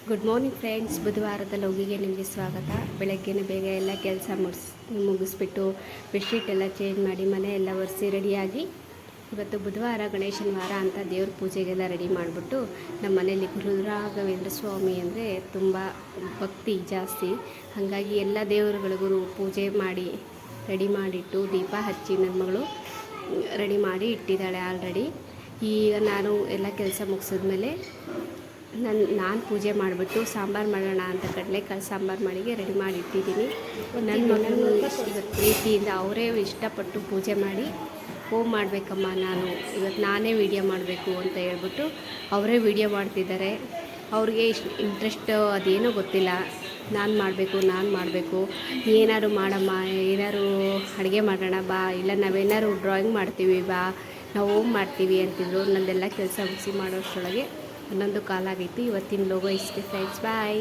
Good morning friends. ಬುಧವಾರದ ಲೋಗಿಗೆ ನಿಮಗೆ ಸ್ವಾಗತ. ಬೆಳಗ್ಗೆನೇ ಬೇಗ ಎಲ್ಲ ಕೆಲಸ ಮುಗಿಸ್ಬಿಟ್ಟು ಬೆಡ್ಶೀಟ್ ಎಲ್ಲ ಚೇಂಜ್ ಮಾಡಿ ಮನೆ ಎಲ್ಲ ಒರೆಸಿ ರೆಡಿಯಾಗಿ, ಇವತ್ತು ಬುಧವಾರ ಗಣೇಶನ ವಾರ ಅಂತ ದೇವ್ರ ಪೂಜೆಗೆಲ್ಲ ರೆಡಿ ಮಾಡಿಬಿಟ್ಟು, ನಮ್ಮ ಮನೆಯಲ್ಲಿ ಗುರುರಾಘವೇಂದ್ರ ಸ್ವಾಮಿ ಅಂದರೆ ತುಂಬ ಭಕ್ತಿ ಜಾಸ್ತಿ. ಹಾಗಾಗಿ ಎಲ್ಲ ದೇವರುಗಳಿಗೂ ಪೂಜೆ ಮಾಡಿ ರೆಡಿ ಮಾಡಿಟ್ಟು ದೀಪ ಹಚ್ಚಿ ನನ್ನ ಮಗಳು ರೆಡಿ ಮಾಡಿ ಇಟ್ಟಿದ್ದಾಳೆ ಆಲ್ರೆಡಿ. ಈಗ ನಾನು ಎಲ್ಲ ಕೆಲಸ ಮುಗಿಸಿದ್ಮೇಲೆ ನಾನು ಪೂಜೆ ಮಾಡಿಬಿಟ್ಟು ಸಾಂಬಾರು ಮಾಡೋಣ ಅಂತ ಕಡಲೆಕಾಳು ಸಾಂಬಾರು ಮಾಡಿಗೆ ರೆಡಿ ಮಾಡಿ ಇಟ್ಟಿದ್ದೀನಿ. ನನ್ನ ಮಗನೂ ಇವತ್ತು ಪ್ರೀತಿಯಿಂದ ಅವರೇ ಇಷ್ಟಪಟ್ಟು ಪೂಜೆ ಮಾಡಿ, ಮಾಡಬೇಕಮ್ಮ ನಾನು ಇವತ್ತು ನಾನೇ ವೀಡಿಯೋ ಮಾಡಬೇಕು ಅಂತ ಹೇಳ್ಬಿಟ್ಟು ಅವರೇ ವೀಡಿಯೋ ಮಾಡ್ತಿದ್ದಾರೆ. ಅವ್ರಿಗೆ ಇಷ್ಟು ಇಂಟ್ರೆಸ್ಟ್ ಅದೇನೋ ಗೊತ್ತಿಲ್ಲ. ನಾನು ಮಾಡಬೇಕು, ಏನಾದ್ರು ಮಾಡಮ್ಮ, ಏನಾದ್ರು ಅಡುಗೆ ಮಾಡೋಣ ಬಾ, ಇಲ್ಲ ನಾವೇನಾದ್ರು ಡ್ರಾಯಿಂಗ್ ಮಾಡ್ತೀವಿ ಬಾ, ನಾವು ಮಾಡ್ತೀವಿ ಅಂತಿದ್ರು. ನನ್ನದೆಲ್ಲ ಕೆಲಸ ಮುಗಿಸಿ ಮಾಡೋಷ್ಟರೊಳಗೆ 11 ಕಾಲಾಗೈತಿ. ಇವತ್ತಿನ ಲೋಗೋ ಇಷ್ಟೇ ಫ್ರೆಂಡ್ಸ್. ಬಾಯ್.